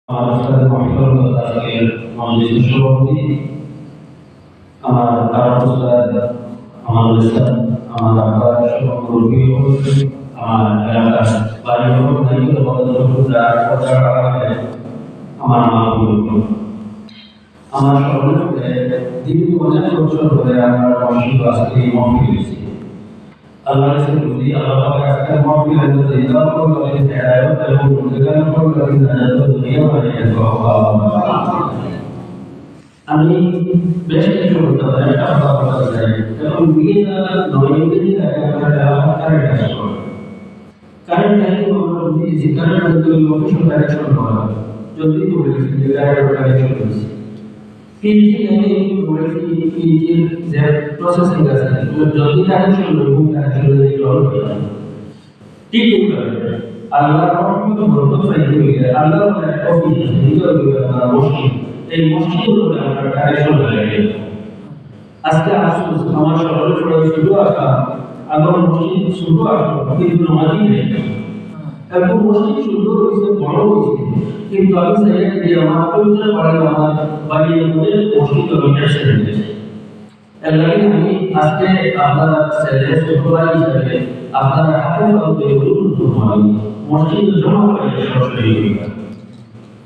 আমার সভাপতি আমার আমার এলাকার বাড়ি আমার আমার সকলকে দীর্ঘ অনেক বছর ধরে আমরা মসজিদ আজকে মহফিল হয়েছি আল্লাহ রাসূল বলি আল্লাহ পাক আজকে মহফিল হয়েছে ইনশাআল্লাহ করে হেদায়েত এবং মুদ্রান করে নাজাত দুনিয়া মানে আমি বেশ কিছু বলতে পারি একটা কথা বলতে চাই এবং বিনা নয়টি কারণ আমরা বুঝি যে কারণ লোকেশন কারেকশন করা যদি বলেছি যে কারেকশন করেছি পিজি মানে বলেছি পিজির যে প্রসেসিং আছে যদি কারেকশন এবং কারেকশন এর জন্য ঠিক করে আল্লাহর রহমত বরকত পাইতে হইলে আল্লাহর একটা অফিস ভিতরে মসজিদ এই মসজিদগুলোতে আমরা কারেকশন লাগে আজকে আসুন আমার সকলের পড়া শুরু আসা আবার মসজিদ শুরু আসা কিন্তু নামাজই নেই এবং মসজিদ সুন্দর হয়েছে বড় হয়েছে কিন্তু আমি চাই যে আমার পবিত্র পড়ালে আমার বাড়ির মধ্যে মসজিদ অভিযান দিয়েছে এর লাগে আমি আজকে আপনারা ছেলে ছোটরা হিসাবে আপনারা হাতে পাতে অনুরোধ করি মসজিদ জমা করে সরাসরি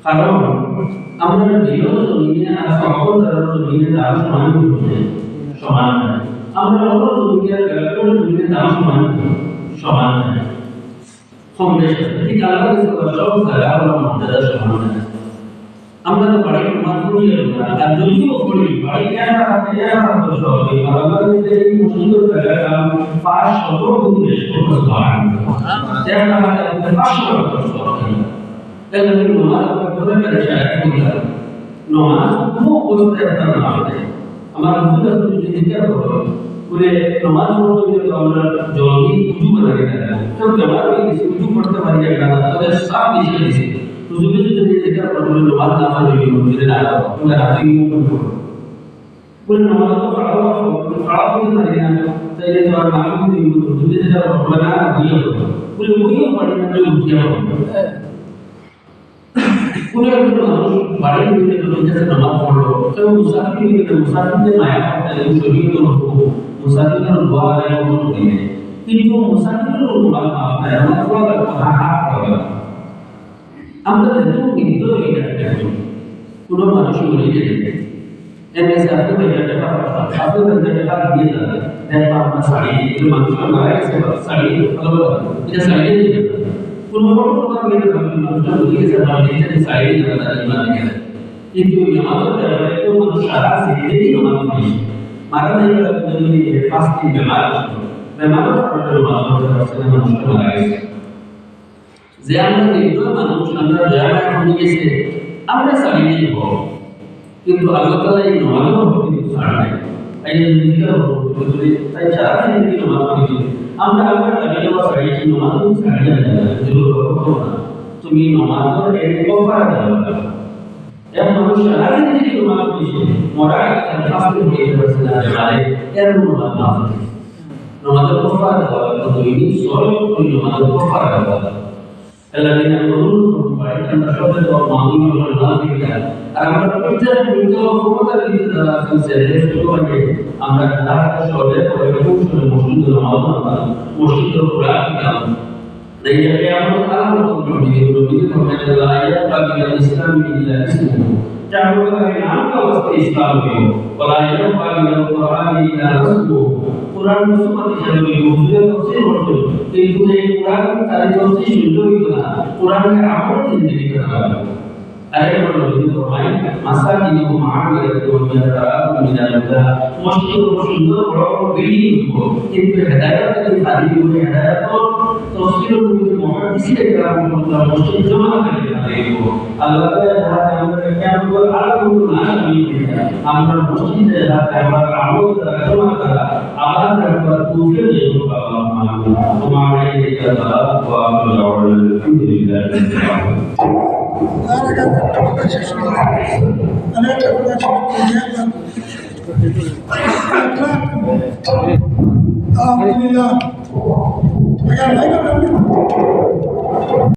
কারণ আমরা বিরোধ জমিনে আর সকল ধরনের জমিনে দাম সমান আমরা অন্য জমিনের জমিনে দাম সমান কম বেশি ঠিক আলাদা সব জায়গা আমরা মর্যাদা সমান আমরা তো বাড়ি মাতৃ আর যদিও করি বাড়ি কেনা হাতে সব এই বাংলাদেশে এই মুসলিম জায়গা 500 গুণ বেশি সুবহান দেখা হাতে 500 তাহলে নমাজ পড়তে পারে শায়দ নমাজ কোনো অবস্থায় আপনার না হবে আমার বুঝতে যদি জিজ্ঞাসা করো বলে নমাজ পড়তে গেলে তো আমরা জলদি উজু করে রাখি তো বেমার হয়ে গেছে উজু করতে পারি না তবে সব নিচে দিছে উজু যদি জিজ্ঞাসা করো বলে নমাজ না পড়লে মসজিদে না যাও তুমি রাতে বলে নমাজ তো খারাপ হতে পারি না তাইলে তো আর নাম দিয়ে যদি যেটা হবে না দিয়ে বলে ওইও পারি না যে উঠিয়ে হবে কোন একজন মানুষ বাড়ির ভিতরে রোজাতে নামাজ পড়লো কেউ মুসাফিরদের মায়া করতে শরীরের মুসাফিরের দোয়া আদায় করতে কিন্তু মুসাফিরের নামাজ মাফ নাই আমার কথা হাত হবে আমরা যেহেতু কিন্তু এটা কোন মানুষ বলে যে এনে সাথে এটা টাকা দিয়ে যাবে দেখো আপনার শাড়ি এর মানুষের মারা গেছে শাড়ি ভালো এটা শাড়ি দিয়ে কোন বড় কথা বলে মানুষটা বুঝে গেছে বাড়িতে সাইডে জায়গা ইমান গেছে কিন্তু আমাদের ব্যাপারে তো মানুষ সারা সিদ্ধি নামাজ পড়ে মারা যায় যদি ফাস্টিং বেমার পড়লে মানুষ মারা গেছে যে আমরা নির্দয় মানুষ আমরা দয়া হয়ে গেছে আমরা সাইডে যাব কিন্তু আল্লাহ তাআলা এই নামাজও কিন্তু ছাড় নাই তাই জিকির বলে তাই সারা সিদ্ধি নামাজ পড়ে আমরা আবার দাঁড়িয়ে বসে এই নামাজ ছাড়িয়ে না জরুর করো না তুমি নামাজের এক কফারা দাও এর মানুষ সারা দিন নামাজ পড়ে মরা গেছে ফাস্ট হয়ে গেছে না মানে এর নামাজ না নামাজের কফারা দাও তো তুমি সরল করে নামাজের কফারা দাও الذين يقولون فإن الشهداء والمعلومين والناظرين আমরা প্রত্যেক ক্ষমতা দিতে যারা আছে সেগুলোকে আমরা ঢাকা শহরে খুব সুন্দর মসজিদের নামাজ মসজিদের কোরআন কিতাব দেখে আমরা আলাদা করে দিই কমেন্টে লাইয়া পাকিস্তান ইসলামী ইল্লা ইসলাম চারো করে নাম का वास्ते इस्लाम है वलाया पाकिस्तान कुरान इल्ला रसूल कुरान मुसलमान হিসেবে বুঝতে হচ্ছে বলতে কিন্তু এই কুরআন তার চলছে শুদ্ধই না কুরআনের আমল জিন্দগি করা আরেকটা হলো যদি ফরমাই মাসাকিনু মাআমিরাতু মিনাল মিনাল্লাহ মসজিদ সুন্দর বড় বড় বিল্ডিং দিব কিন্তু হেদায়েত থেকে খালি হয়ে হেদায়েত তফসিরুল মুহাদ্দিসিনে কেরাম মসজিদ জমা করে দিব আল্লাহ তাআলা আমাদের কেমন আলাদা না আমরা মসজিদে রাখতে আমরা আমল জমা করা আবার তারপর তুফিক দিয়ে আল্লাহ তোমার এই কথা ওয়া আলহামদুলিল্লাহ Alhamdulillah.